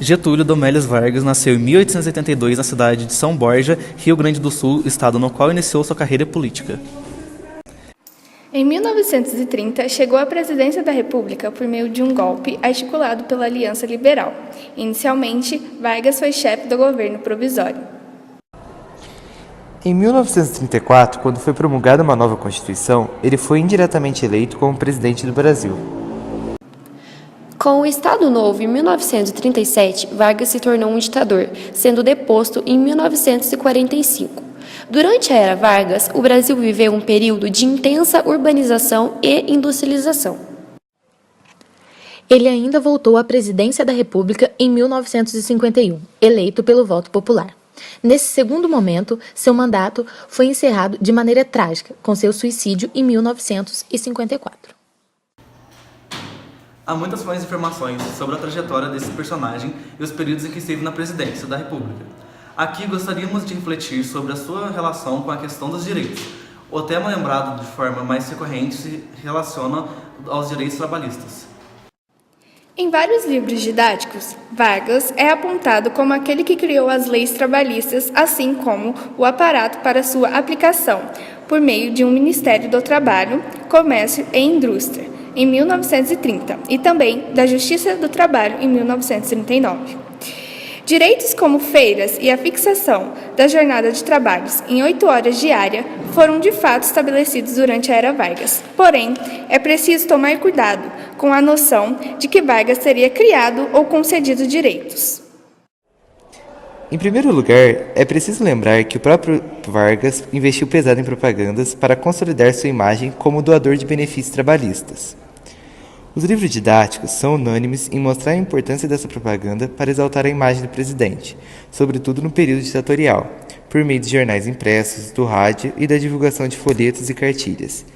Getúlio Domélios Vargas nasceu em 1882 na cidade de São Borja, Rio Grande do Sul, estado no qual iniciou sua carreira política. Em 1930, chegou à presidência da República por meio de um golpe articulado pela Aliança Liberal. Inicialmente, Vargas foi chefe do governo provisório. Em 1934, quando foi promulgada uma nova Constituição, ele foi indiretamente eleito como presidente do Brasil. Com o Estado Novo, em 1937, Vargas se tornou um ditador, sendo deposto em 1945. Durante a era Vargas, o Brasil viveu um período de intensa urbanização e industrialização. Ele ainda voltou à presidência da República em 1951, eleito pelo voto popular. Nesse segundo momento, seu mandato foi encerrado de maneira trágica, com seu suicídio em 1954. Há muitas mais informações sobre a trajetória desse personagem e os períodos em que esteve na presidência da República. Aqui gostaríamos de refletir sobre a sua relação com a questão dos direitos. O tema lembrado de forma mais recorrente se relaciona aos direitos trabalhistas. Em vários livros didáticos, Vargas é apontado como aquele que criou as leis trabalhistas, assim como o aparato para sua aplicação, por meio de um Ministério do Trabalho, Comércio e Indústria, em 1930, e também da Justiça do Trabalho, em 1939. Direitos como feiras e a fixação da jornada de trabalhos em 8 horas diárias foram de fato estabelecidos durante a era Vargas. Porém, é preciso tomar cuidado com a noção de que Vargas teria criado ou concedido direitos. Em primeiro lugar, é preciso lembrar que o próprio Vargas investiu pesado em propagandas para consolidar sua imagem como doador de benefícios trabalhistas. Os livros didáticos são unânimes em mostrar a importância dessa propaganda para exaltar a imagem do presidente, sobretudo no período ditatorial, por meio de jornais impressos, do rádio e da divulgação de folhetos e cartilhas.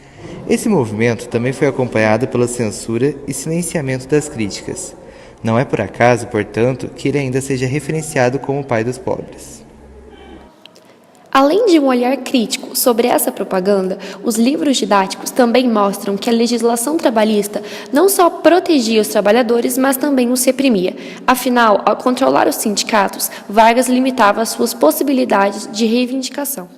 Esse movimento também foi acompanhado pela censura e silenciamento das críticas. Não é por acaso, portanto, que ele ainda seja referenciado como o pai dos pobres. Além de um olhar crítico sobre essa propaganda, os livros didáticos também mostram que a legislação trabalhista não só protegia os trabalhadores, mas também os reprimia. Afinal, ao controlar os sindicatos, Vargas limitava as suas possibilidades de reivindicação.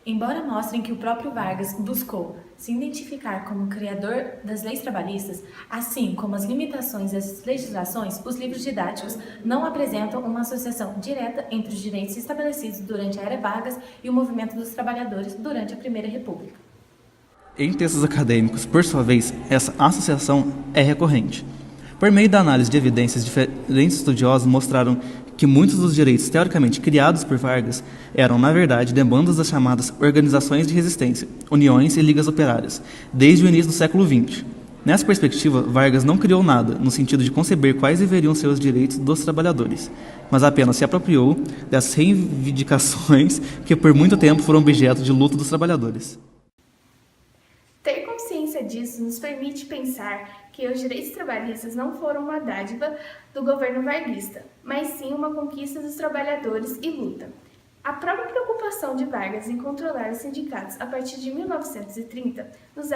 Embora mostrem que o próprio Vargas buscou se identificar como criador das leis trabalhistas, assim como as limitações dessas legislações, os livros didáticos não apresentam uma associação direta entre os direitos estabelecidos durante a era Vargas e o movimento dos trabalhadores durante a Primeira República. Em textos acadêmicos, por sua vez, essa associação é recorrente. Por meio da análise de evidências, diferentes estudiosos mostraram que muitos dos direitos teoricamente criados por Vargas eram, na verdade, demandas das chamadas organizações de resistência, uniões e ligas operárias, desde o início do século XX. Nessa perspectiva, Vargas não criou nada, no sentido de conceber quais deveriam ser os direitos dos trabalhadores, mas apenas se apropriou das reivindicações que por muito tempo foram objeto de luta dos trabalhadores. Ter consciência disso nos permite pensar que os direitos trabalhistas não foram uma dádiva do governo varguista, mas sim uma conquista dos trabalhadores e luta. A própria preocupação de Vargas em controlar os sindicatos a partir de 1930 nos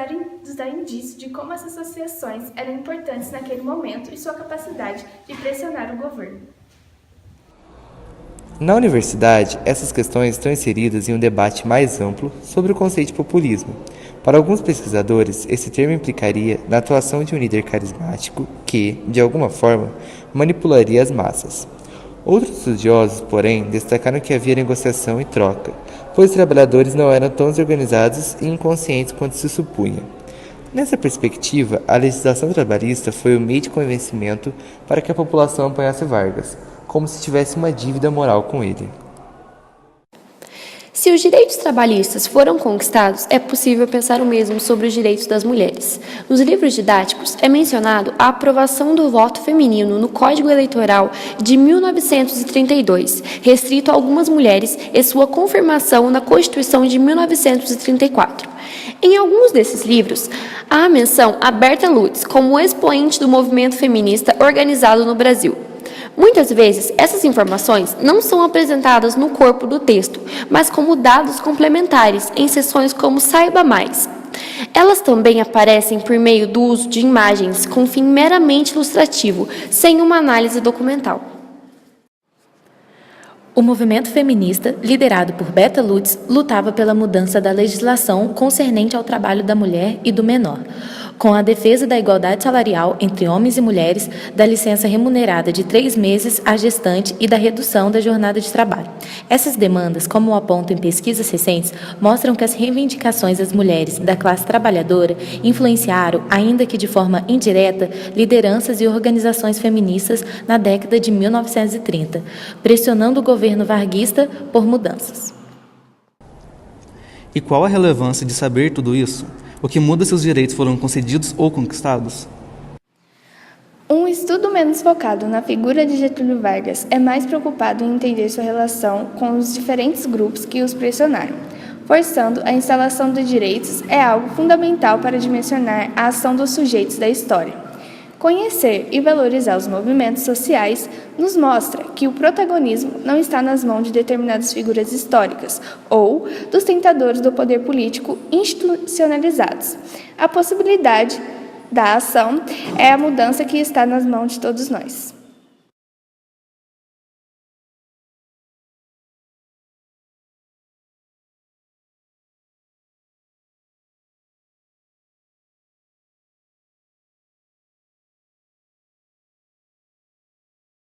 dá indício de como essas associações eram importantes naquele momento e sua capacidade de pressionar o governo. Na universidade, essas questões estão inseridas em um debate mais amplo sobre o conceito de populismo. Para alguns pesquisadores, esse termo implicaria na atuação de um líder carismático que, de alguma forma, manipularia as massas. Outros estudiosos, porém, destacaram que havia negociação e troca, pois os trabalhadores não eram tão desorganizados e inconscientes quanto se supunha. Nessa perspectiva, a legislação trabalhista foi o meio de convencimento para que a população apoiasse Vargas, como se tivesse uma dívida moral com ele. Se os direitos trabalhistas foram conquistados, é possível pensar o mesmo sobre os direitos das mulheres. Nos livros didáticos é mencionado a aprovação do voto feminino no Código Eleitoral de 1932, restrito a algumas mulheres, e sua confirmação na Constituição de 1934. Em alguns desses livros, há a menção a Berta Lutz como expoente do movimento feminista organizado no Brasil. Muitas vezes, essas informações não são apresentadas no corpo do texto, mas como dados complementares em seções como Saiba Mais. Elas também aparecem por meio do uso de imagens com fim meramente ilustrativo, sem uma análise documental. O movimento feminista, liderado por Beta Lutz, lutava pela mudança da legislação concernente ao trabalho da mulher e do menor, com a defesa da igualdade salarial entre homens e mulheres, da licença remunerada de 3 meses à gestante e da redução da jornada de trabalho. Essas demandas, como apontam em pesquisas recentes, mostram que as reivindicações das mulheres da classe trabalhadora influenciaram, ainda que de forma indireta, lideranças e organizações feministas na década de 1930, pressionando o governo varguista por mudanças. E qual a relevância de saber tudo isso? O que muda se os direitos foram concedidos ou conquistados? Um estudo menos focado na figura de Getúlio Vargas é mais preocupado em entender sua relação com os diferentes grupos que os pressionaram. Forçando a instalação de direitos é algo fundamental para dimensionar a ação dos sujeitos da história. Conhecer e valorizar os movimentos sociais nos mostra que o protagonismo não está nas mãos de determinadas figuras históricas ou dos tentadores do poder político institucionalizados. A possibilidade da ação é a mudança que está nas mãos de todos nós.